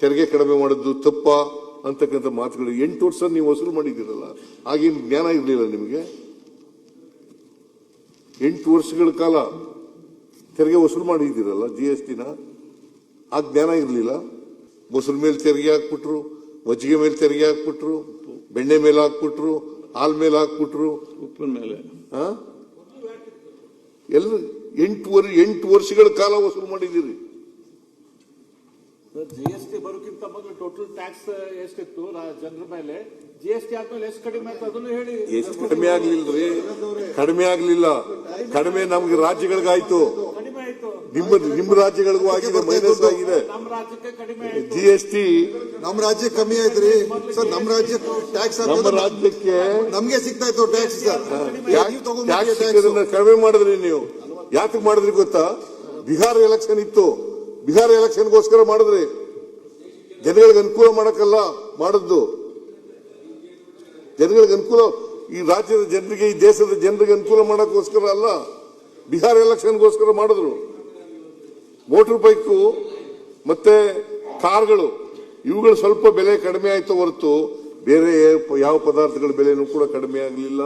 ತೆರಿಗೆ ಕಡಿಮೆ ಮಾಡೋದು ತಪ್ಪ ಅಂತಕ್ಕಂಥ ಮಾತುಗಳು 8 ವರ್ಷ ನೀವು ವಸೂಲು ಮಾಡಿದ್ದೀರಲ್ಲ, ಆಗೇನು ಜ್ಞಾನ ಇರಲಿಲ್ಲ ನಿಮಗೆ? 8 ವರ್ಷಗಳ ಕಾಲ ತೆರಿಗೆ ವಸೂಲು ಮಾಡಿದ್ದೀರಲ್ಲ GSTನ, ಆ ಜ್ಞಾನ ಇರಲಿಲ್ಲ? ಮೊಸರು ಮೇಲೆ ತೆರಿಗೆ ಹಾಕ್ಬಿಟ್ರು, ಮಜ್ಜಿಗೆ ಮೇಲೆ ತೆರಿಗೆ ಹಾಕ್ಬಿಟ್ರು, ಬೆಣ್ಣೆ ಮೇಲೆ ಹಾಕ್ಬಿಟ್ರು, ಹಾಲ್ ಮೇಲೆ ಹಾಕ್ಬಿಟ್ರು, ಉಪ್ಪಿನ ಮೇಲೆ ಎಲ್ಲ 8 ವರ್ಷಗಳ ಕಾಲ ವಸೂಲು ಮಾಡಿದ್ದೀರಿ. GST ಬರೋಕ್ಕಿಂತ ಮೊದಲು ಟೋಟಲ್ ಟ್ಯಾಕ್ಸ್ ಎಷ್ಟಿತ್ತು ಜನರ ಮೇಲೆ? GST ಆದ್ಮೇಲೆ ಎಷ್ಟು ಕಡಿಮೆ ಆಯ್ತು ಅದನ್ನು ಹೇಳಿ. ಎಷ್ಟು ಕಡಿಮೆ ಆಗ್ಲಿಲ್ರಿ? ಕಡಿಮೆ ಆಗ್ಲಿಲ್ಲ. ಕಡಿಮೆ ನಮ್ಗೆ ರಾಜ್ಯಗಳಿಗಾಯ್ತು, ಕಡಿಮೆ ಆಯ್ತು. ನಿಮ್ಮ ರಾಜ್ಯಗಳಿಗೂ ಆಗಿದೆ, ಮೈನಸ್ ಆಗಿದೆ. ನಮ್ಮ ರಾಜ್ಯಕ್ಕೆ ಕಡಿಮೆ ಆಯ್ತು. GST ನಮ್ಮ ರಾಜ್ಯಕ್ಕೆ ಕಮ್ಮಿ ಆಯ್ತ್ರಿ ಸರ್. ನಮ್ಮ ರಾಜ್ಯಕ್ಕೆ ಟ್ಯಾಕ್ಸ್ ನಮ್ಮ ರಾಜ್ಯಕ್ಕೆ ನಮ್ಗೆ ಸಿಗ್ತಾ ಇತ್ತು ಟ್ಯಾಕ್ಸ್ ಸರ್. ಟ್ಯಾಕ್ಸ್ ಕಡಿಮೆ ಮಾಡಿದ್ರಿ ನೀವು. ಯಾಕೆ ಮಾಡಿದ್ರಿ ಗೊತ್ತಾ? ಬಿಹಾರ ಎಲೆಕ್ಷನ್ ಇತ್ತು, ಬಿಹಾರ ಎಲೆಕ್ಷನ್ಗೋಸ್ಕರ ಮಾಡಿದ್ರಿ. ಜನಗಳಿಗೆ ಅನುಕೂಲ ಮಾಡಕ್ಕಲ್ಲ ಮಾಡದ್ದು, ಜನಗಳಿಗೆ ಅನುಕೂಲ, ಈ ರಾಜ್ಯದ ಜನರಿಗೆ, ಈ ದೇಶದ ಜನರಿಗೆ ಅನುಕೂಲ ಮಾಡಕ್ಕೋಸ್ಕರ ಅಲ್ಲ, ಬಿಹಾರ ಎಲೆಕ್ಷನ್ಗೋಸ್ಕರ ಮಾಡಿದ್ರು. ಮೋಟರ್ ಬೈಕು ಮತ್ತೆ ಕಾರ್ಗಳು ಇವುಗಳು ಸ್ವಲ್ಪ ಬೆಲೆ ಕಡಿಮೆ ಆಯ್ತು ಹೊರತು ಬೇರೆ ಯಾವ ಪದಾರ್ಥಗಳ ಬೆಲೆನೂ ಕೂಡ ಕಡಿಮೆ ಆಗಲಿಲ್ಲ.